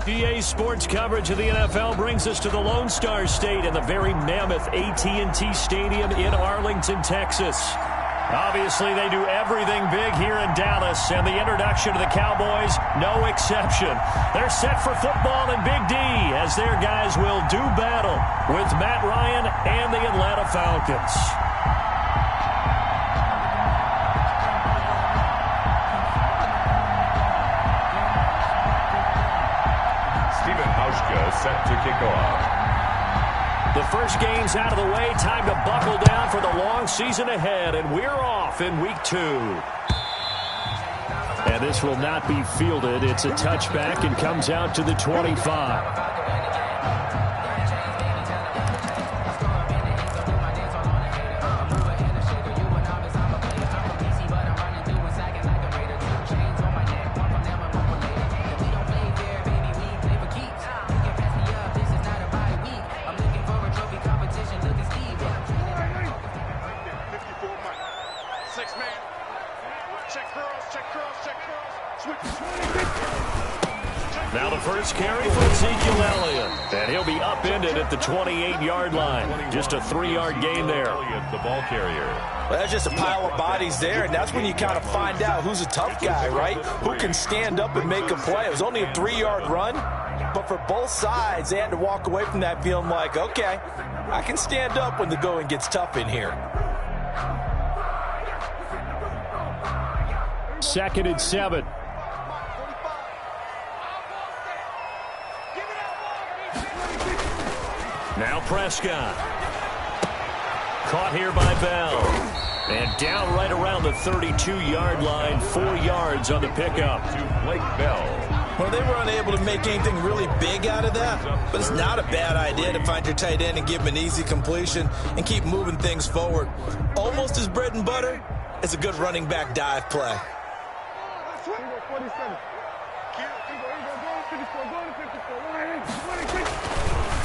EA Sports coverage of the NFL brings us to the Lone Star State and the very mammoth AT&T Stadium in Arlington, Texas. Obviously, they do everything big here in Dallas, and the introduction to the Cowboys, no exception. They're set for football in Big D as their guys will do battle with Matt Ryan and the Atlanta Falcons. Set to kick off. The first game's out of the way. Time to buckle down for the long season ahead, and we're off in week 2. And this will not be fielded. It's a touchback and comes out to the 25. Now the first carry for Ezekiel Elliott. And he'll be upended at the 28-yard line. Just a 3-yard gain there. The ball carrier. Well, that's just a pile of bodies there, and that's when you kind of find out who's a tough guy, right? Who can stand up and make a play. It was only a 3-yard run, but for both sides, they had to walk away from that feeling like, okay, I can stand up when the going gets tough in here. 2nd and 7. Now Prescott. Caught here by Bell. And down right around the 32-yard line, 4 yards on the pickup. To Blake Bell. Well, they were unable to make anything really big out of that, but it's not a bad idea to find your tight end and give him an easy completion and keep moving things forward. Almost as bread and butter as a good running back dive play.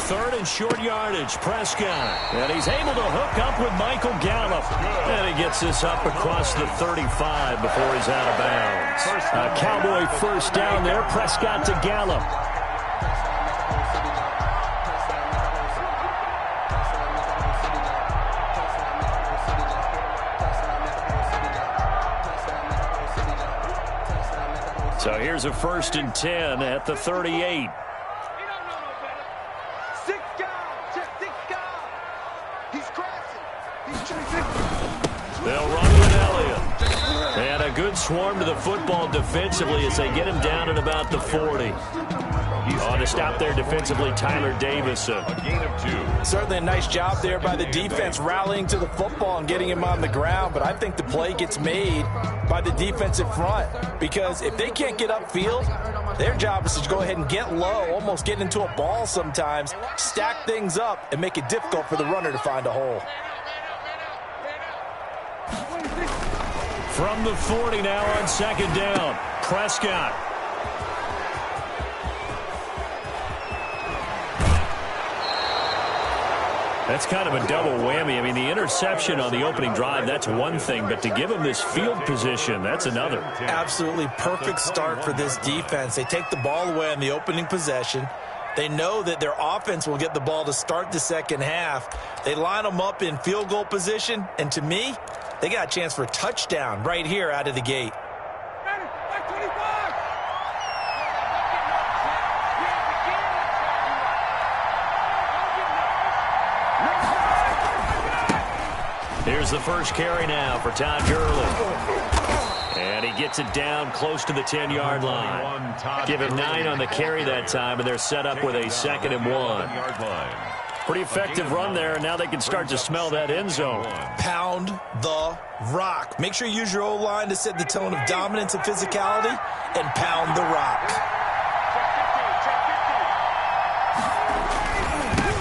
3rd and short yardage, Prescott. And he's able to hook up with Michael Gallup. And he gets this up across the 35 before he's out of bounds. A Cowboy first down there, Prescott to Gallup. So here's a 1st and 10 at the 38. They'll run with Elliott. And a good swarm to the football defensively as they get him down at about the 40. On to stop there defensively, Tyler Davis. A gain of 2. Certainly a nice job there by the defense rallying to the football and getting him on the ground, but I think the play gets made by the defensive front because if they can't get upfield, their job is to go ahead and get low, almost get into a ball sometimes, stack things up, and make it difficult for the runner to find a hole. From the 40 now on 2nd down, Prescott. That's kind of a double whammy. I mean, the interception on the opening drive, that's one thing, but to give him this field position, that's another. Absolutely perfect start for this defense. They take the ball away on the opening possession. They know that their offense will get the ball to start the second half. They line them up in field goal position, and to me, they got a chance for a touchdown right here out of the gate. Here's the first carry now for Todd Gurley. And he gets it down close to the 10-yard line. Give him 9 on the carry that time, and they're set up with a 2nd and 1. Pretty effective run there, and now they can start to smell that end zone. Pound the rock. Make sure you use your O-line to set the tone of dominance and physicality, and pound the rock.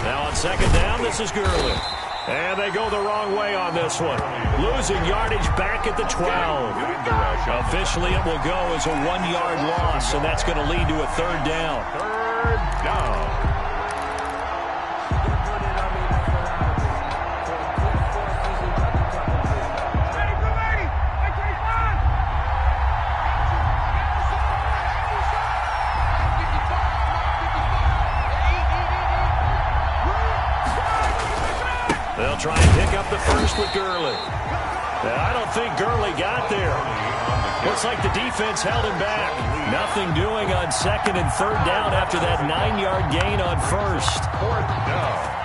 Now on 2nd down, this is Gurley. And they go the wrong way on this one. Losing yardage back at the 12. Officially, it will go as a 1-yard loss, and that's going to lead to a 3rd down. 3rd down. try and pick up the first with Gurley. I don't think Gurley got there. Looks like the defense held him back. Nothing doing on second and third down after that 9-yard gain on first. Fourth down.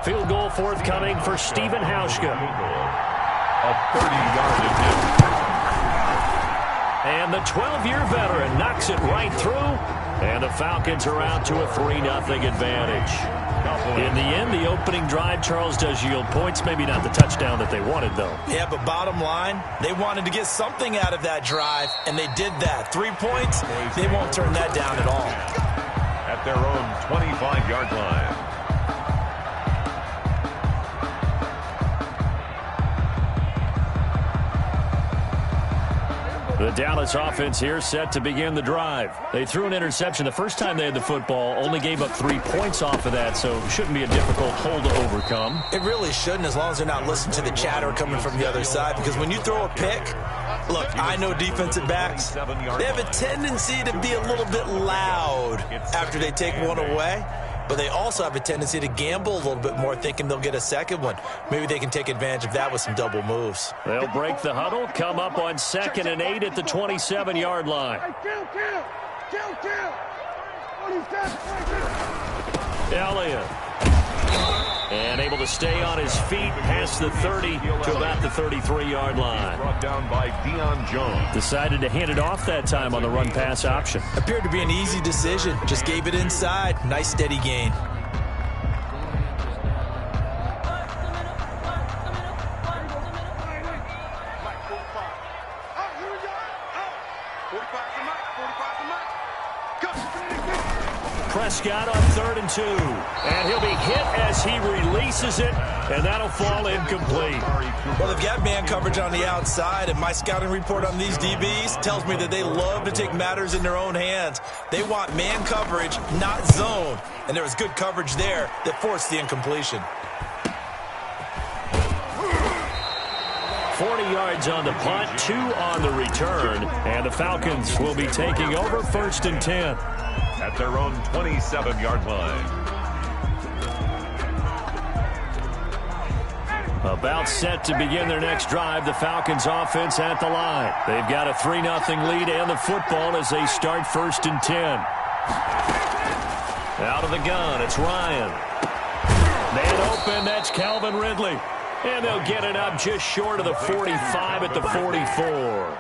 Field goal forthcoming for Stephen Hauschka. A 30-yard attempt. And the 12-year veteran knocks it right through. And the Falcons are out to a 3-0 advantage. In the end, the opening drive, Charles, does yield points. Maybe not the touchdown that they wanted, though. Yeah, but bottom line, they wanted to get something out of that drive, and they did that. 3 points, they won't turn that down at all. At their own 25-yard line. The Dallas offense here set to begin the drive. They threw an interception the first time they had the football, only gave up 3 points off of that, so shouldn't be a difficult hole to overcome. It really shouldn't, as long as they're not listening to the chatter coming from the other side, because when you throw a pick, look, I know defensive backs, they have a tendency to be a little bit loud after they take one away. But they also have a tendency to gamble a little bit more, thinking they'll get a second one. Maybe they can take advantage of that with some double moves. They'll break the huddle, come up on 2nd and 8 at the 27-yard line. Elliott. And able to stay on his feet past the 30 to about the 33-yard line. Brought down by Deion Jones. Decided to hand it off that time on the run-pass option. Appeared to be an easy decision. Just gave it inside. Nice steady gain. Prescott on 3rd and 2. And he'll be hit as he releases it, and that'll fall incomplete. Well, they've got man coverage on the outside, and my scouting report on these DBs tells me that they love to take matters in their own hands. They want man coverage, not zone. And there was good coverage there that forced the incompletion. 40 yards on the punt, 2 on the return, and the Falcons will be taking over 1st and 10. At their own 27-yard line. About set to begin their next drive, the Falcons offense at the line. They've got a 3-0 lead and the football as they start 1st and 10. Out of the gun, it's Ryan. Man open, that's Calvin Ridley. And they'll get it up just short of the 45 at the 44.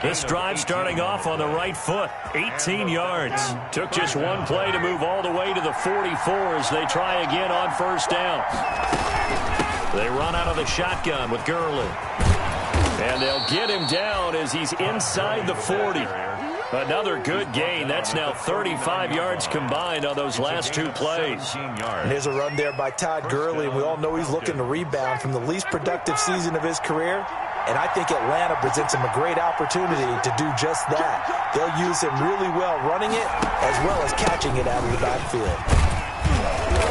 This drive starting off on the right foot, 18 yards. Took just one play to move all the way to the 44 as they try again on 1st down. They run out of the shotgun with Gurley. And they'll get him down as he's inside the 40. Another good gain. That's now 35 yards combined on those last 2 plays. And here's a run there by Todd Gurley, and we all know he's looking to rebound from the least productive season of his career. And I think Atlanta presents him a great opportunity to do just that. They'll use him really well running it as well as catching it out of the backfield.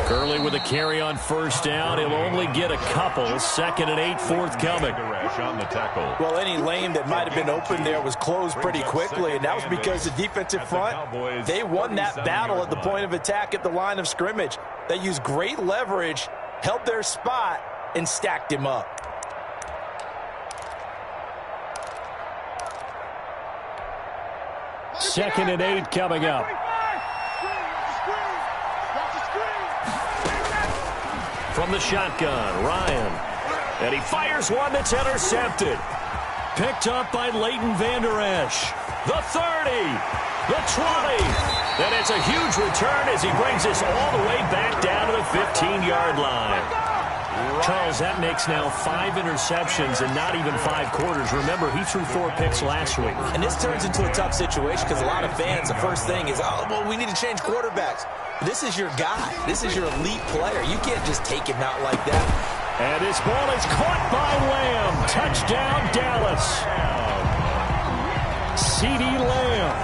Gurley with a carry on 1st down. He'll only get a couple. 2nd and 8 forthcoming. On the tackle. Well, any lane that might have been open there was closed pretty quickly, and that was because the defensive front, they won that battle at the point of attack at the line of scrimmage. They used great leverage, held their spot, and stacked him up. Second and 8 coming up. From the shotgun, Ryan. And he fires one that's intercepted. Picked up by Leighton Vander Esch. The 30. The 20. And it's a huge return as he brings us all the way back down to the 15-yard line. Charles, that makes now 5 interceptions and not even 5 quarters. Remember, he threw 4 picks last week. And this turns into a tough situation because a lot of fans, the first thing is, oh, well, we need to change quarterbacks. This is your guy. This is your elite player. You can't just take him out like that. And this ball is caught by Lamb. Touchdown, Dallas. CeeDee Lamb.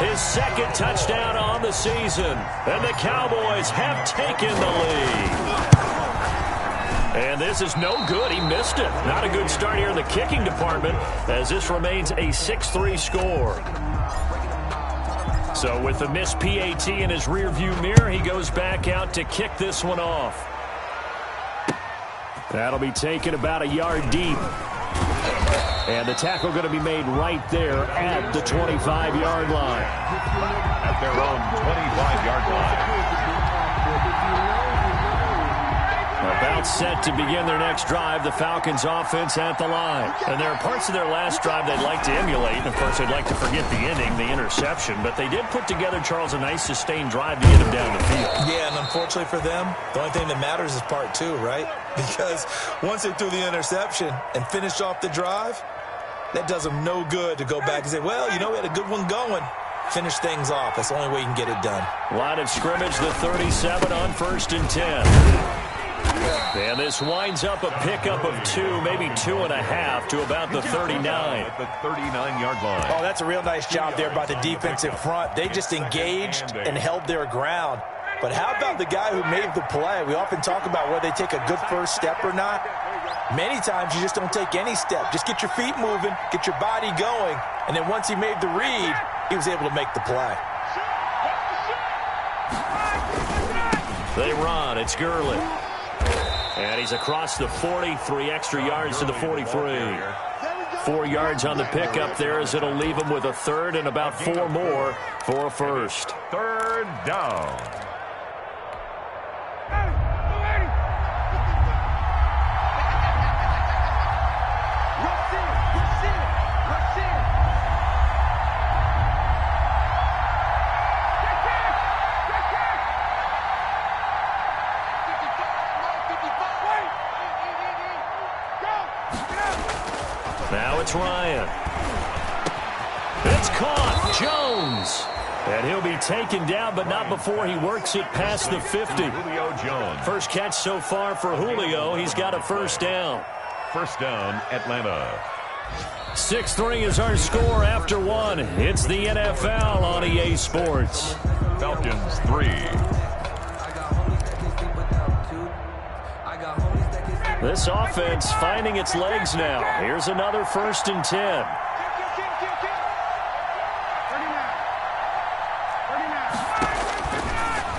His second touchdown on the season. And the Cowboys have taken the lead. And this is no good. He missed it. Not a good start here in the kicking department as this remains a 6-3 score. So with the missed PAT in his rearview mirror, he goes back out to kick this one off. That'll be taken about a yard deep. And the tackle going to be made right there at the 25-yard line. At their own 25-yard line. About set to begin their next drive, the Falcons offense at the line. And there are parts of their last drive they'd like to emulate. And of course, they'd like to forget the ending, the interception. But they did put together, Charles, a nice sustained drive to get him down the field. Yeah, and unfortunately for them, the only thing that matters is part two, right? Because once they threw the interception and finished off the drive, that does them no good to go back and say, well, you know, we had a good one going. Finish things off. That's the only way you can get it done. Line of scrimmage, the 37 on 1st and 10. And this winds up a pickup of 2, maybe 2.5 to about the 39. At the 39-yard line. Oh, that's a real nice job there by the defensive front. They just engaged and held their ground. But how about the guy who made the play? We often talk about whether they take a good first step or not. Many times you just don't take any step. Just get your feet moving, get your body going, and then once he made the read, he was able to make the play. They run. It's Gurley. And he's across the 40, 3 extra yards to the 43. 4 yards on the pickup there as it'll leave him with a third and about 4 more for a first. 3rd down. Now it's Ryan. It's caught. Jones. And he'll be taken down, but not before he works it past the 50. Julio Jones. First catch so far for Julio. He's got a first down. First down, Atlanta. 6-3 is our score after 1. It's the NFL on EA Sports. Falcons 3. This offense finding its legs now. Here's another 1st and 10.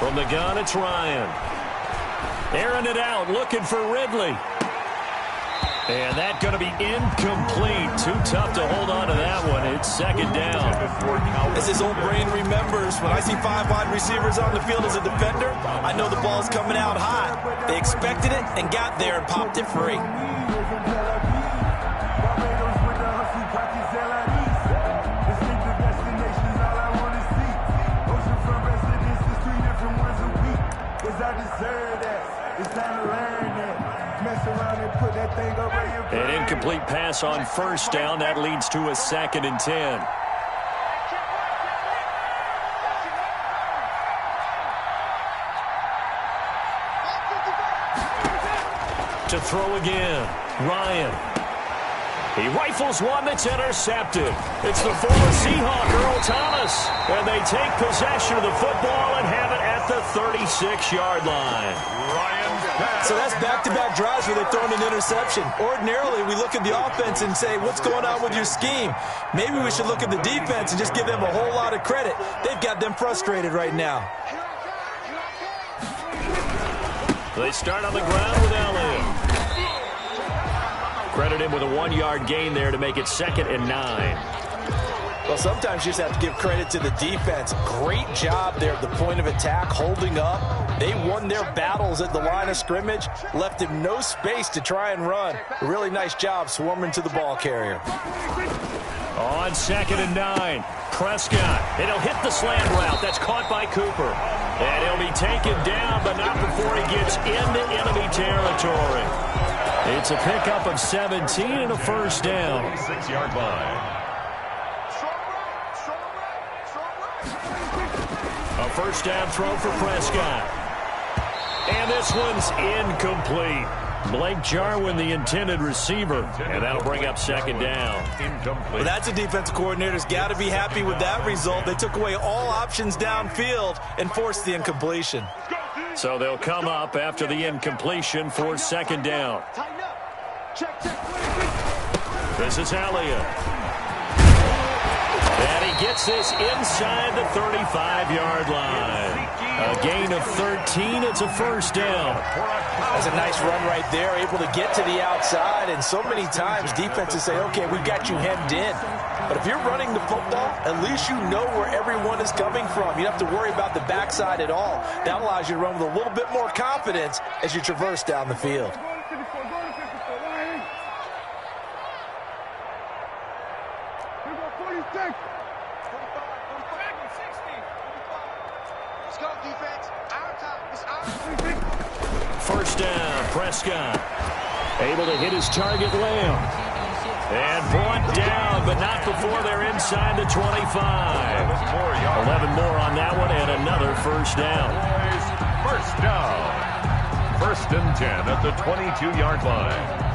From the gun, it's Ryan. Airing it out, looking for Ridley. And that's going to be incomplete. Too tough to hold on to that one. It's 2nd down. As his old brain remembers, when I see 5 wide receivers on the field as a defender, I know the ball's coming out hot. They expected it and got there and popped it free. An incomplete pass on 1st down. That leads to a 2nd and 10. To throw again. Ryan. He rifles one that's intercepted. It's the former Seahawk, Earl Thomas. And they take possession of the football and have it at the 36-yard line. So that's back-to-back drives where they've thrown an interception. Ordinarily, we look at the offense and say, what's going on with your scheme? Maybe we should look at the defense and just give them a whole lot of credit. They've got them frustrated right now. They start on the ground with Elliott. Credit him with a 1-yard gain there to make it 2nd and 9. Well, sometimes you just have to give credit to the defense. Great job there at the point of attack, holding up. They won their battles at the line of scrimmage, left him no space to try and run. A really nice job swarming to the ball carrier. On 2nd and 9, Prescott. And he'll hit the slant route. That's caught by Cooper. And he'll be taken down, but not before he gets into enemy territory. It's a pickup of 17 and a first down. 6-yard line. A first down throw for Prescott. And this one's incomplete. Blake Jarwin, the intended receiver, and that'll bring up second down. Well, that's a defensive coordinator's got to be happy with that result. They took away all options downfield and forced the incompletion. So they'll come up after the incompletion for second down. This is Elliott. And he gets this inside the 35-yard line. A gain of 13. It's a first down. That's a nice run right there, able to get to the outside. And so many times defenses say, okay, we've got you hemmed in. But if you're running the football, at least you know where everyone is coming from. You don't have to worry about the backside at all. That allows you to run with a little bit more confidence as you traverse down the field. First down, Prescott. Able to hit his target, Lamb. And brought down, but not before they're inside the 25. 11 more on that one, and another first down. First down. 1st and 10 at the 22-yard line.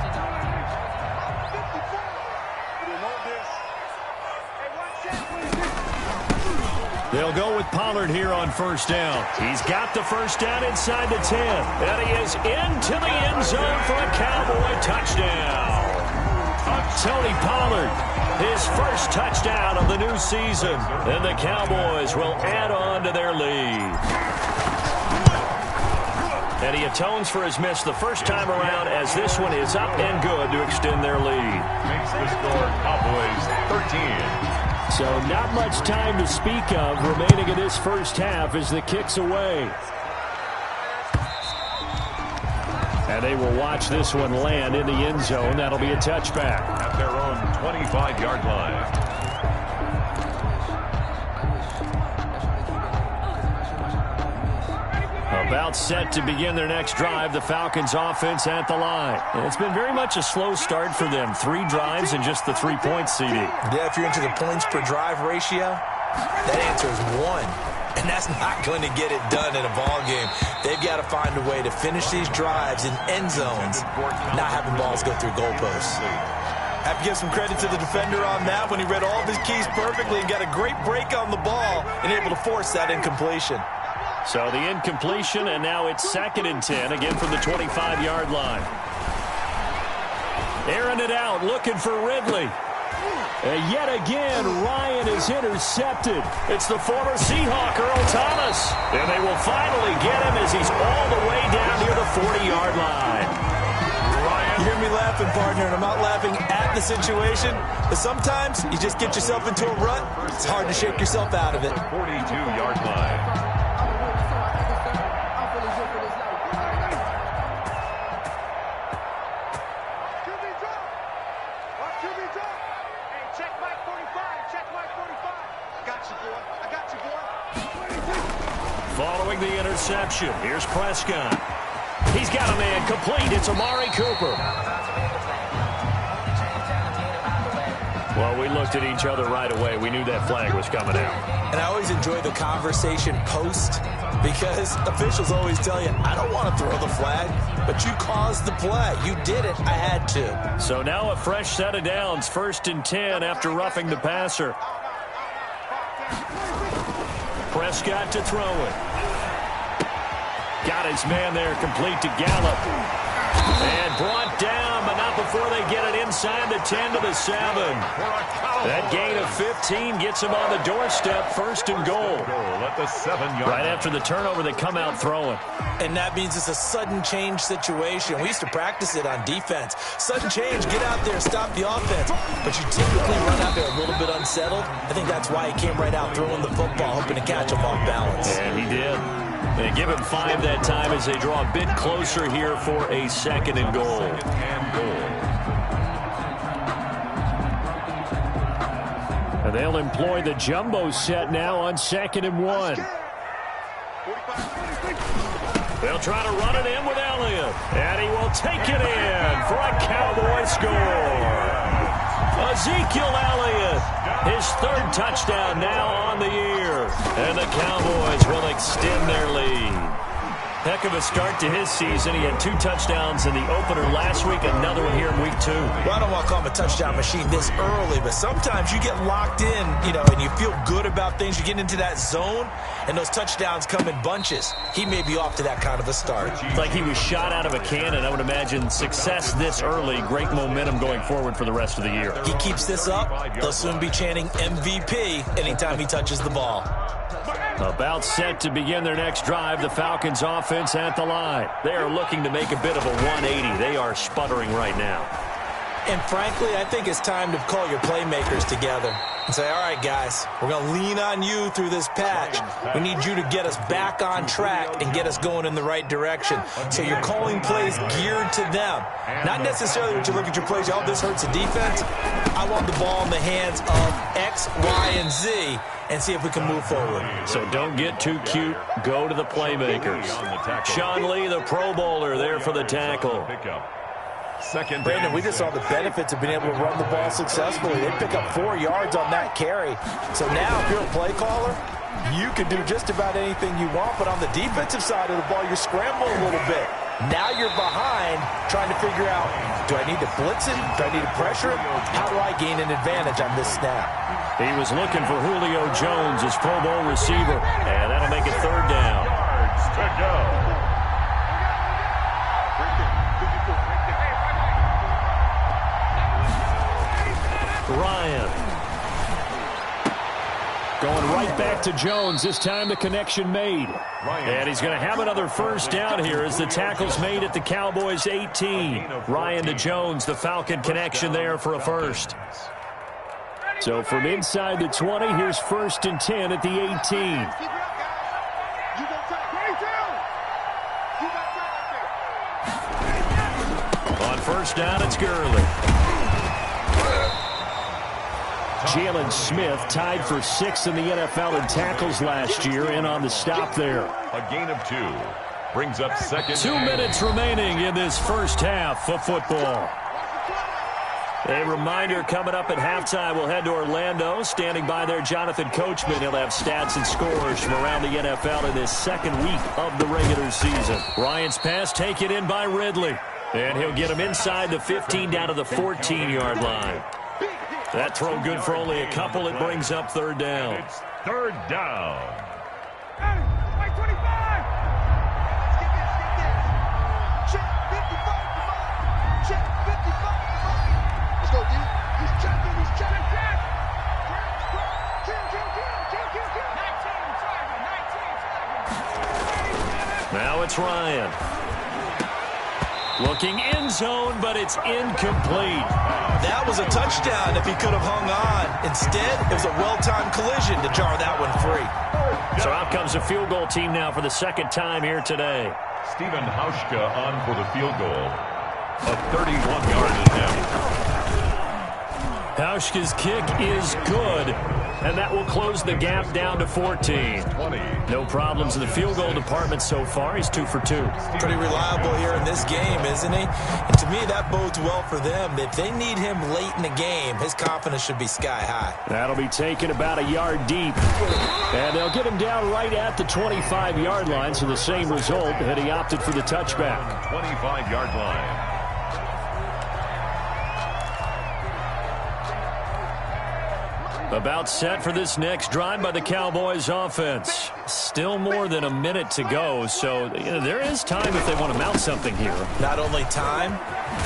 They'll go with Pollard here on first down. He's got the first down inside the 10. And he is into the end zone for a Cowboy touchdown. Tony Pollard, his first touchdown of the new season. And the Cowboys will add on to their lead. And he atones for his miss the first time around as this one is up and good to extend their lead. Makes the score Cowboys 13. So not much time to speak of remaining in this first half as the kick's away. And they will watch this one land in the end zone. That'll be a touchback. At their own 25-yard line. About set to begin their next drive, the Falcons offense at the line. And it's been very much a slow start for them. 3 drives and just the 3-point CD. Yeah, if you're into the points per drive ratio, that answer is 1. And that's not going to get it done in a ball game. They've got to find a way to finish these drives in end zones, not having balls go through goalposts. Have to give some credit to the defender on that when he read all of his keys perfectly and got a great break on the ball and able to force that incompletion. So the incompletion, and now it's 2nd and 10, again from the 25-yard line. Airing it out, looking for Ridley. And yet again, Ryan is intercepted. It's the former Seahawk, Earl Thomas. And they will finally get him as he's all the way down near the 40-yard line. You hear me laughing, partner, and I'm not laughing at the situation, but sometimes you just get yourself into a rut. It's hard to shake yourself out of it. 42-yard line. Following the interception, here's Prescott. He's got a man complete. It's Amari Cooper. Well, we looked at each other right away. We knew that flag was coming out. And I always enjoy the conversation post because officials always tell you, I don't want to throw the flag, but you caused the play. You did it. I had to. So now a fresh set of downs. 1st and 10 after roughing the passer. Prescott to throw it. Got his man there complete to Gallup. And brought down, but not before they get it inside the 10 to the 7. That gain of 15 gets him on the doorstep, 1st and goal. At the 7-yard right after the turnover, they come out throwing. And that means it's a sudden change situation. We used to practice it on defense. Sudden change, get out there, stop the offense. But you typically run out there a little bit unsettled. I think that's why he came right out throwing the football, hoping to catch him off balance. And he did. They give him 5 that time as they draw a bit closer here for a 2nd and goal. And they'll employ the jumbo set now on 2nd and 1. They'll try to run it in with Elliott. And he will take it in for a Cowboy score. Ezekiel Elliott, his 3rd touchdown now on the year. And the Cowboys will extend their lead. Heck of a start to his season. He had 2 touchdowns in the opener last week, another one here in week 2. Well, I don't want to call him a touchdown machine this early, but sometimes you get locked in, and you feel good about things. You get into that zone, and those touchdowns come in bunches. He may be off to that kind of a start. It's like he was shot out of a cannon. I would imagine success this early, great momentum going forward for the rest of the year. He keeps this up, they'll soon be chanting MVP anytime he touches the ball. About set to begin their next drive, the Falcons offense at the line. They are looking to make a bit of a 180. They are sputtering right now. And frankly, I think it's time to call your playmakers together and say, all right, guys, we're going to lean on you through this patch. We need you to get us back on track and get us going in the right direction. So you're calling plays geared to them. Not necessarily that you look at your plays, oh, this hurts the defense. I want the ball in the hands of X, Y, and Z and see if we can move forward. So don't get too cute. Go to the playmakers. Sean Lee, the Pro Bowler, there for the tackle. Brandon, we just saw the benefits of being able to run the ball successfully. They pick up 4 yards on that carry. So now, if you're a play caller, you can do just about anything you want. But on the defensive side of the ball, you're scrambling a little bit. Now you're behind, trying to figure out, do I need to blitz him? Do I need to pressure him? How do I gain an advantage on this snap? He was looking for Julio Jones, his Pro Bowl receiver, and that'll make it 3rd down. Yards to go. Ryan. Going right back to Jones. This time the connection made. And he's going to have another 1st down here as the tackle's made at the Cowboys 18. Ryan to Jones, the Falcon connection there for a 1st. So from inside the 20, here's 1st and 10 at the 18. On 1st down, it's Gurley. Jalen Smith tied for 6th in the NFL in tackles last year, and on the stop there. A gain of 2. Brings up 2nd. 2 minutes remaining in this first half of football. A reminder, coming up at halftime, we'll head to Orlando. Standing by there, Jonathan Coachman. He'll have stats and scores from around the NFL in this 2nd week of the regular season. Ryan's pass taken in by Ridley. And he'll get him inside the 15 down to the 14-yard line. That throw good for only a couple. It brings up 3rd down. It's 3rd down. Hey, 25! Check 55. Check 55. Let's go, D. He's checking. Kill. Now it's Ryan. Looking end zone, but it's incomplete. That was a touchdown if he could have hung on. Instead, it was a well-timed collision to jar that one free. So out comes a field goal team now for the 2nd time here today. Stephen Hauschka on for the field goal. A 31-yard attempt. Hauschka's kick is good, and that will close the gap down to 14. No problems in the field goal department so far. He's 2 for 2. Pretty reliable here in this game, isn't he? And to me, that bodes well for them. If they need him late in the game, his confidence should be sky high. That'll be taken about a yard deep. And they'll get him down right at the 25-yard line, so the same result, and he opted for the touchback. 25-yard line. About set for this next drive by the Cowboys offense. Still more than a minute to go, so there is time if they want to mount something here. Not only time,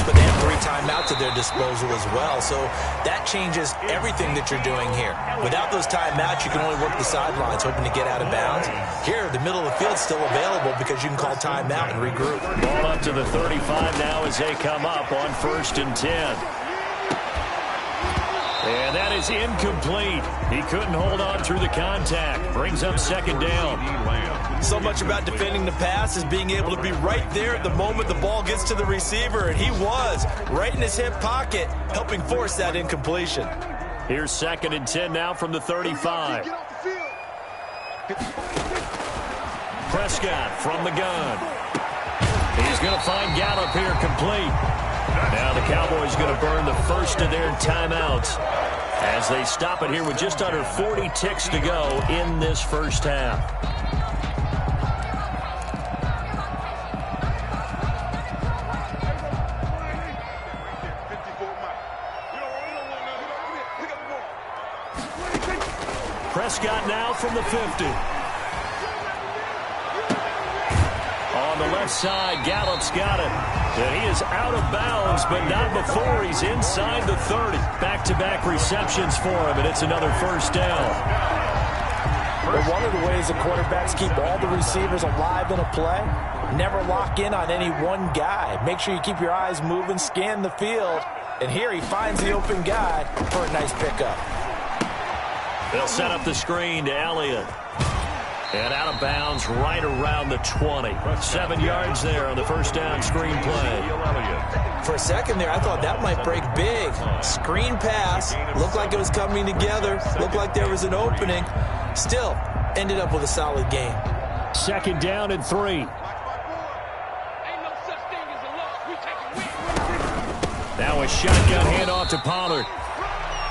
but they have 3 timeouts at their disposal as well, so that changes everything that you're doing here. Without those timeouts, you can only work the sidelines, hoping to get out of bounds. Here, the middle of the field's still available because you can call timeout and regroup. Ball up to the 35 now as they come up on 1st and 10. And that is incomplete. He couldn't hold on through the contact. Brings up 2nd down. So much about defending the pass is being able to be right there at the moment the ball gets to the receiver, and he was right in his hip pocket, helping force that incompletion. Here's 2nd and 10 now from the 35. Prescott from the gun. He's going to find Gallup here complete. Now the Cowboys going to burn the first of their timeouts as they stop it here with just under 40 ticks to go in this first half. Prescott now from the 50. On the left side, Gallup's got it. And he is out of bounds, but not before he's inside the 30. Back-to-back receptions for him, and it's another first down. But one of the ways the quarterbacks keep all the receivers alive in a play, never lock in on any one guy. Make sure you keep your eyes moving, scan the field. And here he finds the open guy for a nice pickup. They'll set up the screen to Elliott. And out of bounds right around the 20. 7 yards there on the first down screen play. For a second there, I thought that might break big. Screen pass. Looked like it was coming together. Looked like there was an opening. Still, ended up with a solid game. Second down and 3. Now a shotgun handoff to Pollard.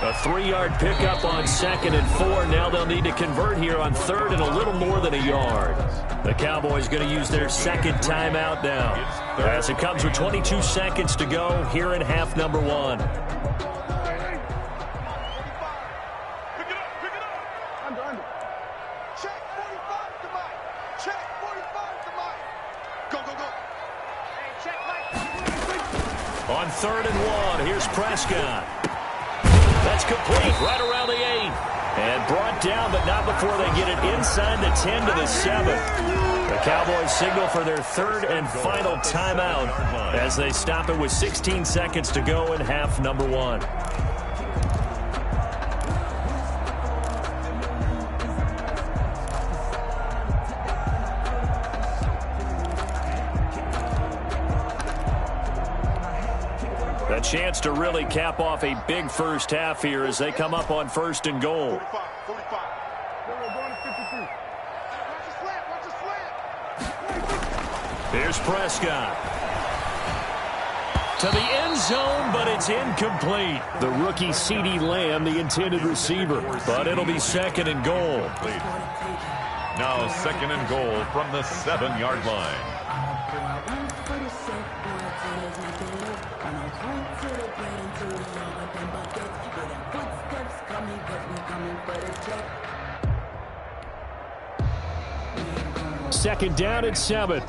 A 3-yard pickup on 2nd and 4. Now they'll need to convert here on 3rd and a little more than a yard. The Cowboys going to use their second timeout now, as it comes with 22 seconds to go here in half number 1. Check 45 to Mike. Check 45 to Mike. Go, go, go. Hey, check Mike. On 3rd and 1, here's Prescott. That's complete right around the 8. And brought down, but not before they get it inside the 10 to the 7. The Cowboys signal for their 3rd and final timeout as they stop it with 16 seconds to go in half number 1. A chance to really cap off a big first half here as they come up on 1st and goal. 45. Going to 53. Watch the slant. Here's Prescott. To the end zone, but it's incomplete. The rookie CeeDee Lamb, the intended receiver. But it'll be 2nd and goal. Now 2nd and goal from the 7-yard line. Second down and 7.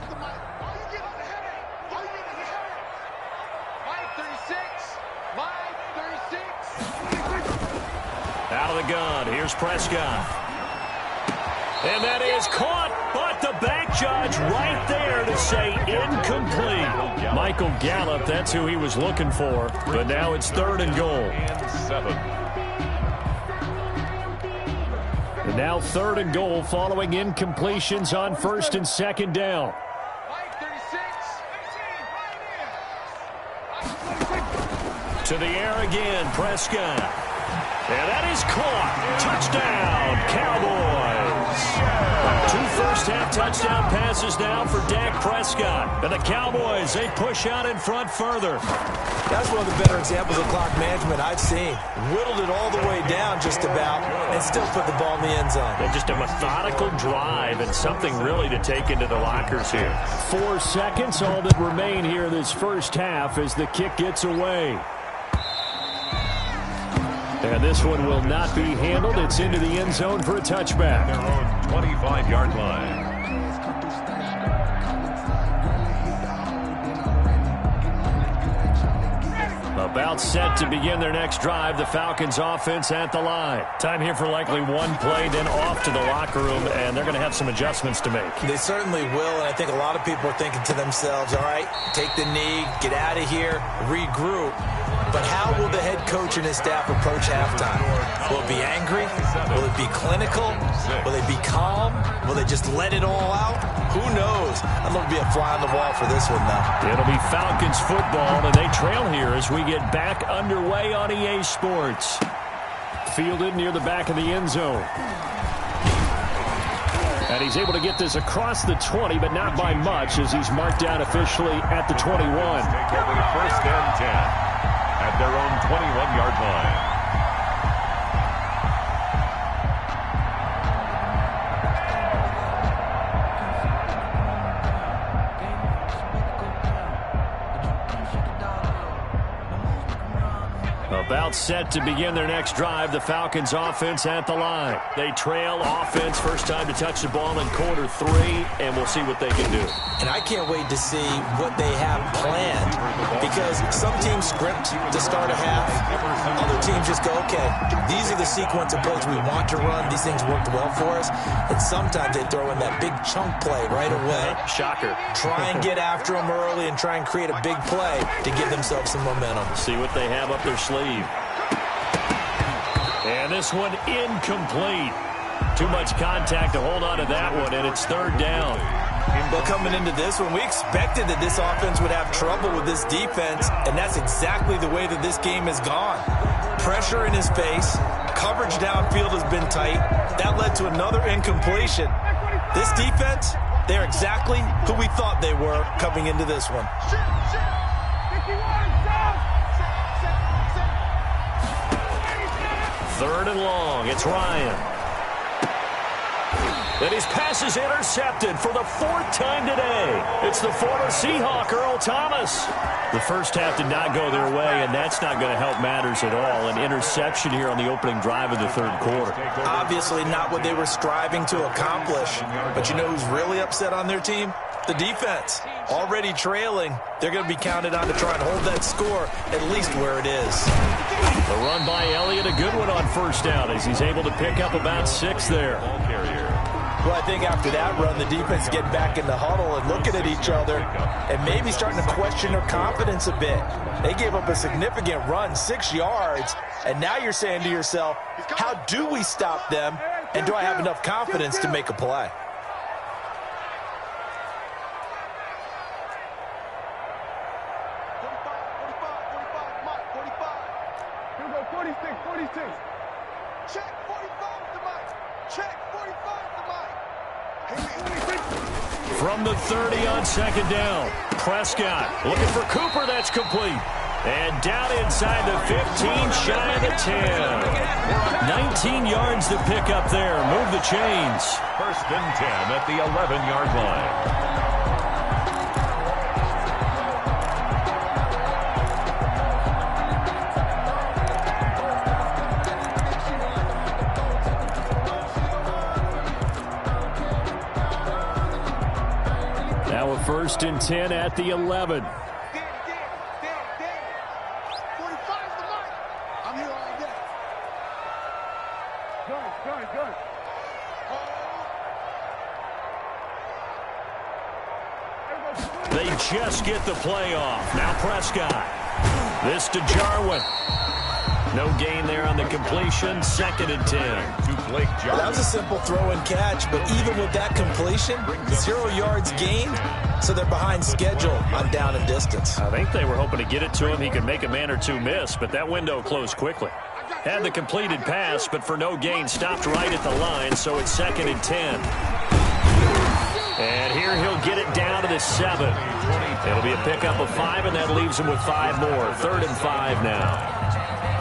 Out of the gun, here's Prescott. And that is caught, but the back judge right there to say incomplete. Michael Gallup, that's who he was looking for, but now it's 3rd and goal. And 7. And now 3rd and goal following incompletions on 1st and 2nd down. To the air again, Prescott. And that is caught. Touchdown, Cowboys. 2 first-half touchdown passes now for Dak Prescott. And the Cowboys, they push out in front further. That's one of the better examples of clock management I've seen. Whittled it all the way down just about and still put the ball in the end zone. And just a methodical drive and something really to take into the lockers here. 4 seconds, all that remain here this first half as the kick gets away. And this one will not be handled. It's into the end zone for a touchback. Their own 25-yard line. About set to begin their next drive. The Falcons offense at the line. Time here for likely one play, then off to the locker room, and they're going to have some adjustments to make. They certainly will, and I think a lot of people are thinking to themselves, all right, take the knee, get out of here, regroup. But how will the head coach and his staff approach halftime? Will it be angry? Will it be clinical? Will they be calm? Will they just let it all out? Who knows? I'd love to be a fly on the wall for this one, though. It'll be Falcons football, and they trail here as we get back underway on EA Sports. Fielded near the back of the end zone. And he's able to get this across the 20, but not by much as he's marked down officially at the 21. Take over the 1st and 10 at their own 21-yard line. About About set to begin their next drive, the Falcons offense at the line. They trail offense, first time to touch the ball in quarter 3, and we'll see what they can do. And I can't wait to see what they have planned, because some teams script to start a half. Other teams just go, okay, these are the sequence of plays we want to run. These things worked well for us. And sometimes they throw in that big chunk play right away. Shocker. Try and get after them early and try and create a big play to give themselves some momentum. See what they have up their sleeve. And this one incomplete. Too much contact to hold on to that one, and it's third down. But coming into this one, we expected that this offense would have trouble with this defense, and that's exactly the way that this game has gone. Pressure in his face, coverage downfield has been tight. That led to another incompletion. This defense, they're exactly who we thought they were coming into this one. Third and long, it's Ryan. And his pass is intercepted for the 4th time today. It's the former Seahawk, Earl Thomas. The first half did not go their way, and that's not going to help matters at all. An interception here on the opening drive of the third quarter. Obviously not what they were striving to accomplish. But you know who's really upset on their team? The defense. Already trailing. They're going to be counted on to try and hold that score at least where it is. The run by Elliott, a good one on first down as he's able to pick up about 6 there. Well, I think after that run, the defense get back in the huddle and looking at each other and maybe starting to question their confidence a bit. They gave up a significant run, 6 yards, and now you're saying to yourself, how do we stop them, and do I have enough confidence to make a play? Check 45 to Mike. Check 45 to Mike. From the 30 on second down, Prescott looking for Cooper. That's complete. And down inside the 15, shy of the 10. 19 yards to pick up there. Move the chains. First and 10 at the 11-yard line. First and 10 at the 11. 45 to Mike. I'm here all day. Good. They just get the play off. Now Prescott. This to Jarwin. No gain there on the completion. Second and 10. That was a simple throw and catch, but even with that completion, 0 yards gained, so they're behind schedule on down and distance. I think they were hoping to get it to him. He could make a man or two miss, but that window closed quickly. Had the completed pass, but for no gain, stopped right at the line, so it's second and 10. And here he'll get it down to the 7. It'll be a pickup of 5, and that leaves him with 5 more. Third and 5 now.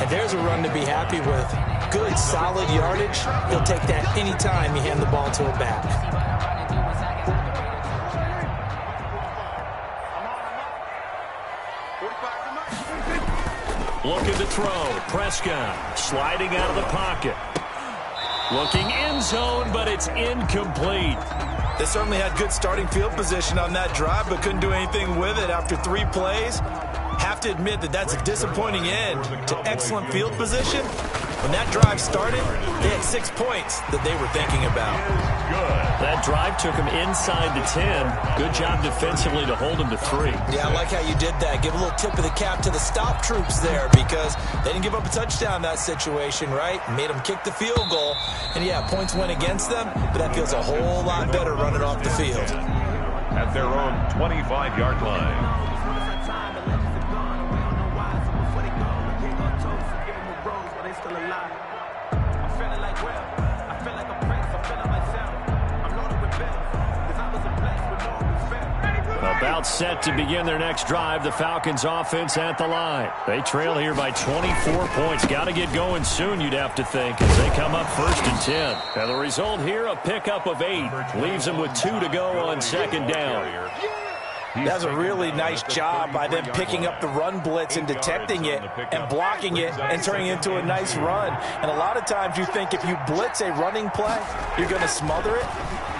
And there's a run to be happy with. Good, solid yardage. He'll take that any time you hand the ball to a back. Looking to throw. Prescott sliding out of the pocket. Looking end zone, but it's incomplete. They certainly had good starting field position on that drive, but couldn't do anything with it after 3 plays. Have to admit that that's a disappointing end to excellent field position. When that drive started, they had 6 points that they were thinking about. That drive took them inside the 10. Good job defensively to hold them to 3. Yeah, I like how you did that. Give a little tip of the cap to the stop troops there, because they didn't give up a touchdown in that situation, right? Made them kick the field goal. And yeah, points went against them, but that feels a whole lot better running off the field. At their own 25-yard line. About set to begin their next drive, the Falcons offense at the line. They trail here by 24 points. Got to get going soon, you'd have to think, as they come up first and 10. And the result here, a pickup of 8. Leaves them with 2 to go on second down. That's a really nice job by them picking up the run blitz and detecting it and blocking it and turning it into a nice run. And a lot of times you think if you blitz a running play, you're going to smother it.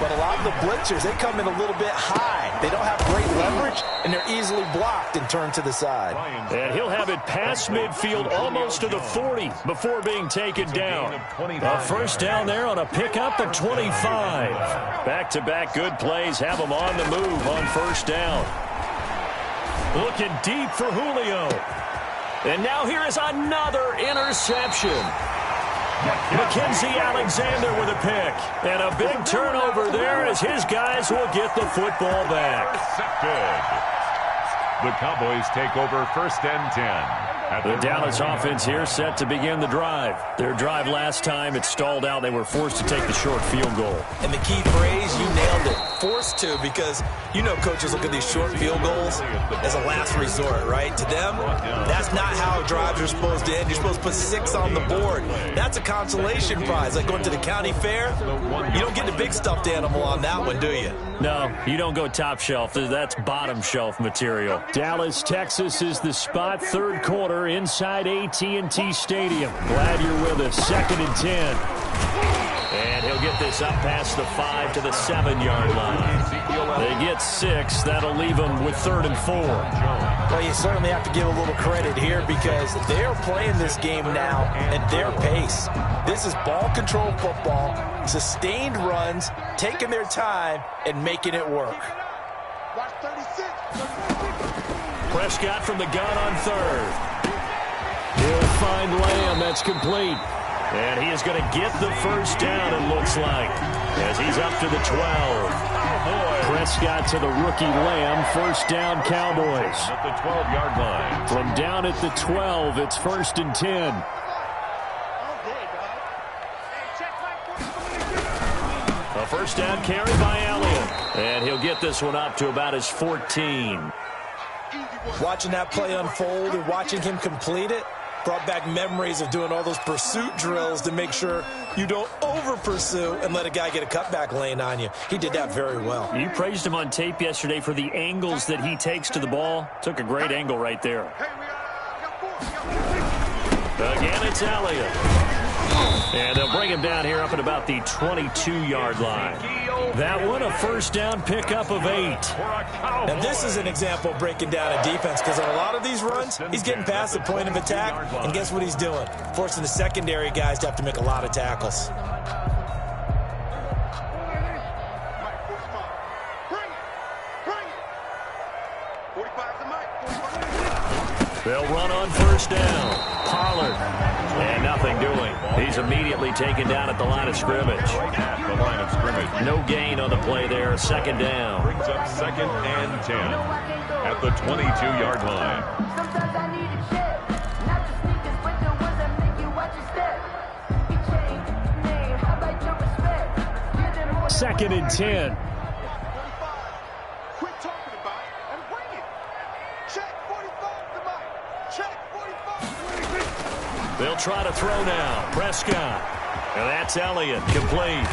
But a lot of the blitzers, they come in a little bit high. They don't have great leverage, and they're easily blocked and turned to the side. And he'll have it past midfield almost to the 40 before being taken down. A first down there on a pickup at 25. Back-to-back good plays have them on the move on first down. Looking deep for Julio. And now here is another interception. Mackenzie Alexander with a pick. And a big turnover there as his guys will get the football back. The Cowboys take over first and 10. The Dallas offense here set to begin the drive. Their drive last time, it stalled out. They were forced to take the short field goal. And the key phrase, you nailed it, forced to, because you know coaches look at these short field goals as a last resort, right? To them, that's not how drives are supposed to end. You're supposed to put 6 on the board. That's a consolation prize, like going to the county fair. You don't get the big stuffed animal on that one, do you? No, you don't go top shelf. That's bottom shelf material. Dallas, Texas is the spot, third quarter inside AT&T Stadium. Glad you're with us. 2nd and 10. And he'll get this up past the 5 to the 7-yard line. They get 6. That'll leave them with 3rd and 4. Well, you certainly have to give a little credit here because they're playing this game now at their pace. This is ball control football, sustained runs, taking their time, and making it work. Watch 36. Prescott from the gun on 3rd. He'll find Lamb. That's complete. And he is going to get the first down, it looks like, as he's up to the 12. Prescott to the rookie Lamb. First down, Cowboys. At the 12-yard line. From down at the 12, it's 1st and 10. A first down carry by Elliott. And he'll get this one up to about his 14. Watching that play unfold and watching him complete it brought back memories of doing all those pursuit drills to make sure you don't over-pursue and let a guy get a cutback lane on you. He did that very well. You praised him on tape yesterday for the angles that he takes to the ball. Took a great angle right there. Again, it's Elliott. And they'll bring him down here up at about the 22-yard line. That one, a first down pickup of 8. And this is an example of breaking down a defense because on a lot of these runs, he's getting past the point of attack, and guess what he's doing? Forcing the secondary guys to have to make a lot of tackles. They'll run on first down. Pollard. And nothing doing. He's immediately taken down at the line of scrimmage. At the line of scrimmage. No gain on the play there. Second down. Brings up 2nd and 10. At the 22-yard line. Sometimes I need a check. Not the sneakers, but the ones that make you watch your step. You change name. How about your respect? Give them more. 2nd and 10. Quit talking about it and bring it. Check 45 tonight. Check 45. They'll try to throw now. Prescott. And that's Elliott. Complete.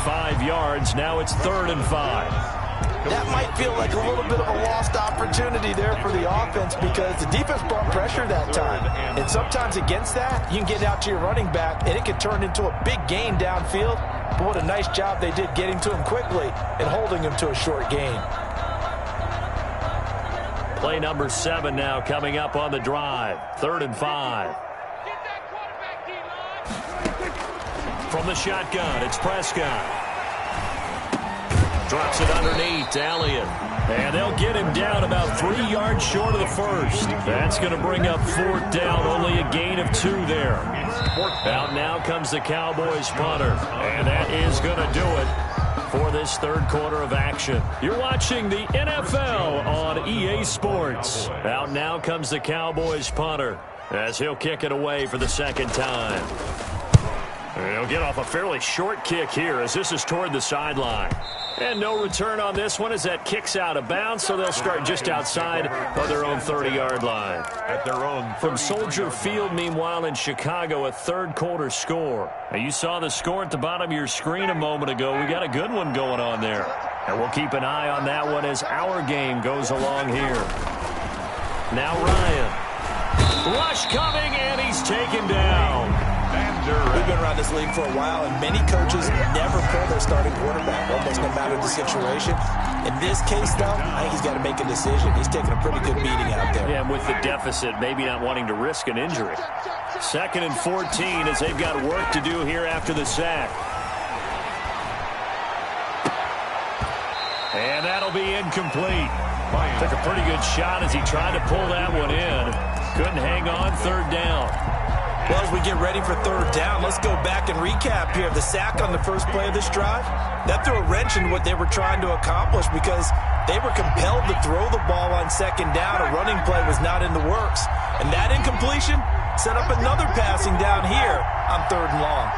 5 yards. Now it's 3rd and 5. That might feel like a little bit of a lost opportunity there for the offense because the defense brought pressure that time. And sometimes against that, you can get out to your running back, and it can turn into a big gain downfield. But what a nice job they did getting to him quickly and holding him to a short gain. Play number 7 now coming up on the drive. 3rd and 5. From the shotgun, it's Prescott. Drops it underneath to Elliott. And they'll get him down about 3 yards short of the first. That's going to bring up 4th down. Only a gain of 2 there. Out now comes the Cowboys punter. And that is going to do it for this 3rd quarter of action. You're watching the NFL on EA Sports. Out now comes the Cowboys punter as he'll kick it away for the 2nd time. He'll get off a fairly short kick here as this is toward the sideline. And no return on this one as that kicks out of bounds, so they'll start just outside of their own 30-yard line. At their own From Soldier Field, meanwhile, in Chicago, a 3rd quarter score. Now, you saw the score at the bottom of your screen a moment ago. We got a good one going on there. And we'll keep an eye on that one as our game goes along here. Now Ryan. Rush coming, and he's taken down. We've been around this league for a while, and many coaches never pull their starting quarterback, almost no matter the situation. In this case, though, I think he's got to make a decision. He's taking a pretty good beating out there. Yeah, and with the deficit, maybe not wanting to risk an injury. 2nd and 14 as they've got work to do here after the sack. And that'll be incomplete. Took a pretty good shot as he tried to pull that one in. Couldn't hang on 3rd down. Well, as we get ready for 3rd down, let's go back and recap here. The sack on the first play of this drive, that threw a wrench in what they were trying to accomplish because they were compelled to throw the ball on 2nd down. A running play was not in the works. And that incompletion set up another passing down here on 3rd and long.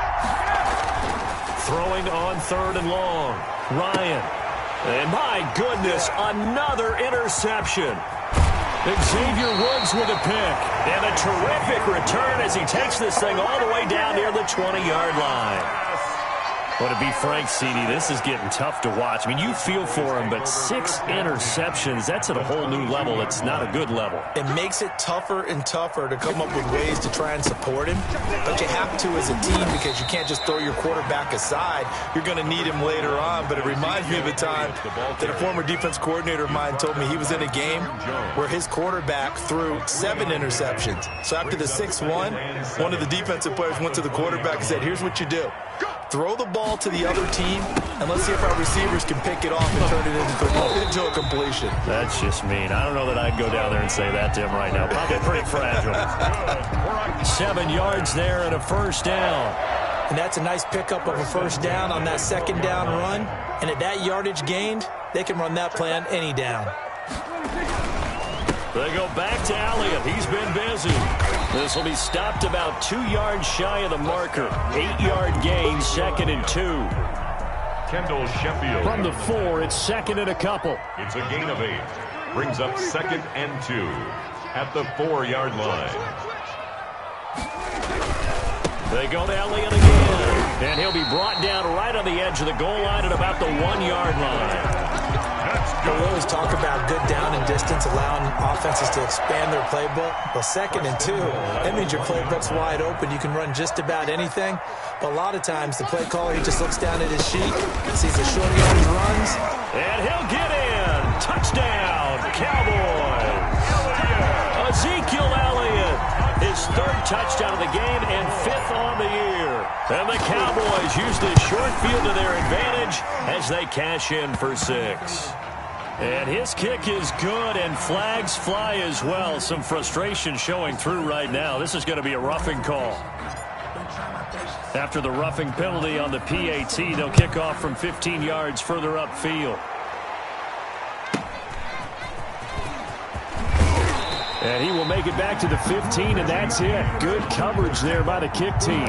Throwing on 3rd and long. Ryan. And my goodness, another interception. Xavier Woods with a pick. And a terrific return as he takes this thing all the way down near the 20-yard line. But to be frank, CD, this is getting tough to watch. I mean, you feel for him, but 6 interceptions, that's at a whole new level. It's not a good level. It makes it tougher and tougher to come up with ways to try and support him. But you have to as a team because you can't just throw your quarterback aside. You're going to need him later on. But it reminds me of a time that a former defense coordinator of mine told me he was in a game where his quarterback threw 7 interceptions. So after the 6th one of the defensive players went to the quarterback and said, here's what you do. Throw the ball to the other team, and let's see if our receivers can pick it off and turn it into a completion. That's just mean. I don't know that I'd go down there and say that to him right now. Probably pretty fragile. 7 yards there and a 1st down. And that's a nice pickup of a 1st down on that 2nd down run. And at that yardage gained, they can run that play on any down. They go back to Elliott. He's been busy. This will be stopped about 2 yards shy of the marker. 8-yard gain, 2nd and 2. Kendall Sheffield. From the 4, it's 2nd and a couple. It's a gain of 8. Brings up 2nd and 2 at the 4-yard line. They go to Elliott again. And he'll be brought down right on the edge of the goal line at about the 1-yard line. We always talk about good down and distance, allowing offenses to expand their playbook. Well, 2nd and 2, that means your playbook's wide open. You can run just about anything. But a lot of times, the play caller, he just looks down at his sheet, sees the short yardage runs. And he'll get in. Touchdown, Cowboys. Ezekiel Elliott, his 3rd touchdown of the game and 5th on the year. And the Cowboys use this short field to their advantage as they cash in for 6. And his kick is good, and flags fly as well. Some frustration showing through right now. This is going to be a roughing call. After the roughing penalty on the PAT, they'll kick off from 15 yards further upfield. And he will make it back to the 15, and that's it. Good coverage there by the kick team.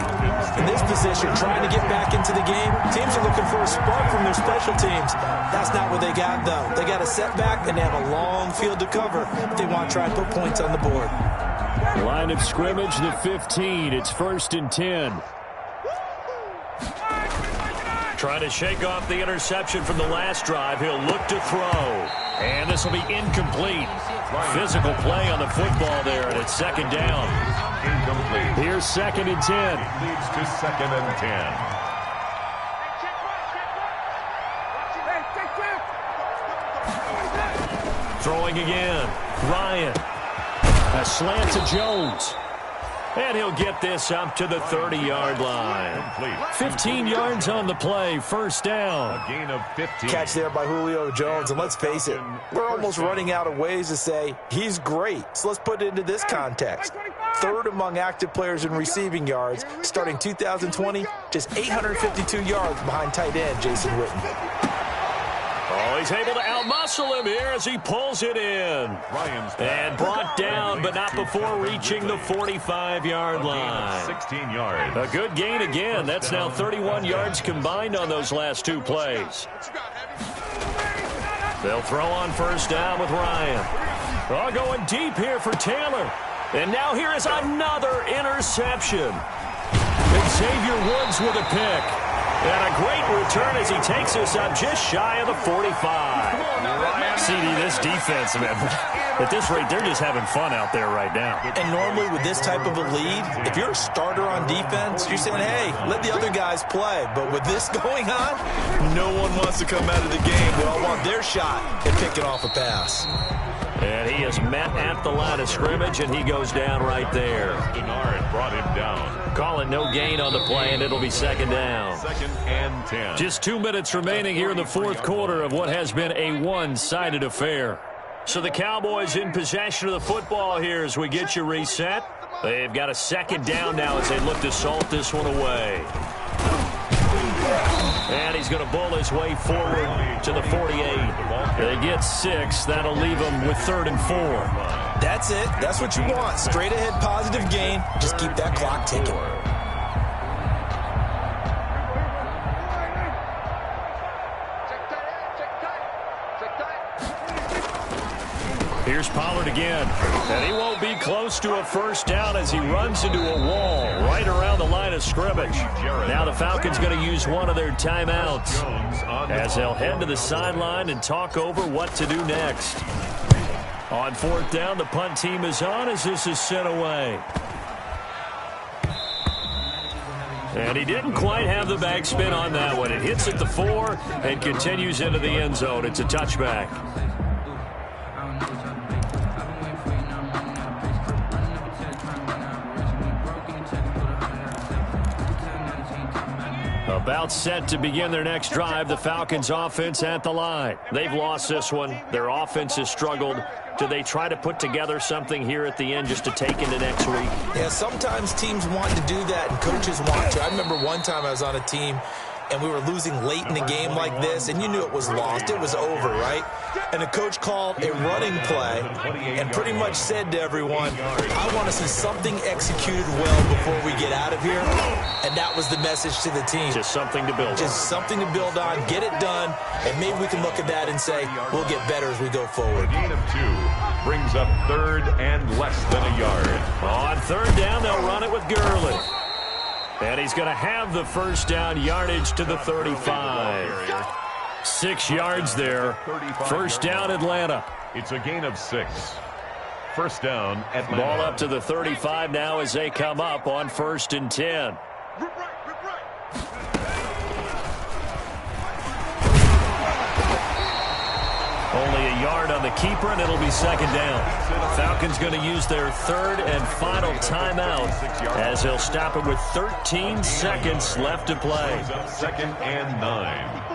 In this position, trying to get back into the game, teams are looking for a spark from their special teams. That's not what they got, though. They got a setback, and they have a long field to cover if they want to try and put points on the board. Line of scrimmage, the 15. It's 1st and 10. Trying to shake off the interception from the last drive. He'll look to throw. And this will be incomplete. Physical play on the football there, and it's 2nd down. Incomplete. Here's 2nd and 10. Leads to 2nd and 10. Throwing again. Ryan. A slant to Jones. And he'll get this up to the 30-yard line. 15 yards on the play, 1st down. A gain of 15. Catch there by Julio Jones, and let's face it, we're almost running out of ways to say he's great. So let's put it into this context. 3rd among active players in receiving yards, starting 2020, just 852 yards behind tight end Jason Witten. Oh, he's able to outmuscle him here as he pulls it in. And brought down, but not before reaching the 45-yard line. 16 yards. A good gain again. That's now 31 yards combined on those last 2 plays. They'll throw on 1st down with Ryan. Oh, going deep here for Taylor. And now here is another interception. Xavier Woods with a pick. And a great return as he takes us up just shy of the 45. CD, this defense, man, at this rate, they're just having fun out there right now. And normally with this type of a lead, if you're a starter on defense, you're saying, hey, let the other guys play. But with this going on, no one wants to come out of the game. They all want their shot at picking off a pass. And he is met at the line of scrimmage, and he goes down right there. Denard brought him down. Calling no gain on the play, and it'll be second down. 2nd and 10. Just 2 minutes remaining here in the fourth quarter of what has been a one-sided affair. So the Cowboys in possession of the football here as we get you reset. They've got a second down now as they look to salt this one away. And he's going to bull his way forward to the 48. They get 6. That'll leave them with 3rd and 4. That's it. That's what you want. Straight ahead positive gain. Just keep that clock ticking. Here's Pollard again. And he won't be close to a first down as he runs into a wall right around the line of scrimmage. Now the Falcons going to use one of their timeouts as they'll head to the sideline and talk over what to do next. On 4th down, the punt team is on as this is sent away. And he didn't quite have the backspin on that one. It hits at the 4 and continues into the end zone. It's a touchback. About set to begin their next drive, the Falcons offense at the line. They've lost this one. Their offense has struggled. Do they try to put together something here at the end just to take into next week? Yeah, sometimes teams want to do that and coaches want to. I remember one time I was on a team and we were losing late in the game like this, and you knew it was lost. It was over, right? And the coach called a running play and pretty much said to everyone, I want to see something executed well before we get out of here. And that was the message to the team. Just something to build on. Just something to build on, get it done, and maybe we can look at that and say, we'll get better as we go forward. Gain of 2 brings up 3rd and less than a yard. On 3rd down, they'll run it with Gurley. And he's going to have the first down yardage to the 35. 6 yards there. First down, Atlanta. It's a gain of 6. First down, Atlanta. Ball up to the 35 now as they come up on 1st and 10. Only a yard on the keeper, and it'll be second down. Falcons going to use their 3rd and final timeout as they'll stop it with 13 seconds left to play. 2nd and 9.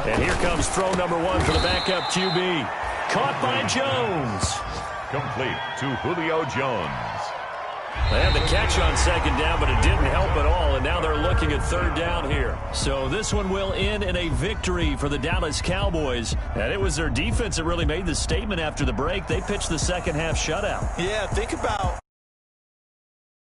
And here comes throw number 1 for the backup QB. Caught by Jones. Complete to Julio Jones. They had the catch on second down, but it didn't help at all, and now they're looking at 3rd down here. So this one will end in a victory for the Dallas Cowboys, and it was their defense that really made the statement after the break. They pitched the second half shutout. Yeah, think about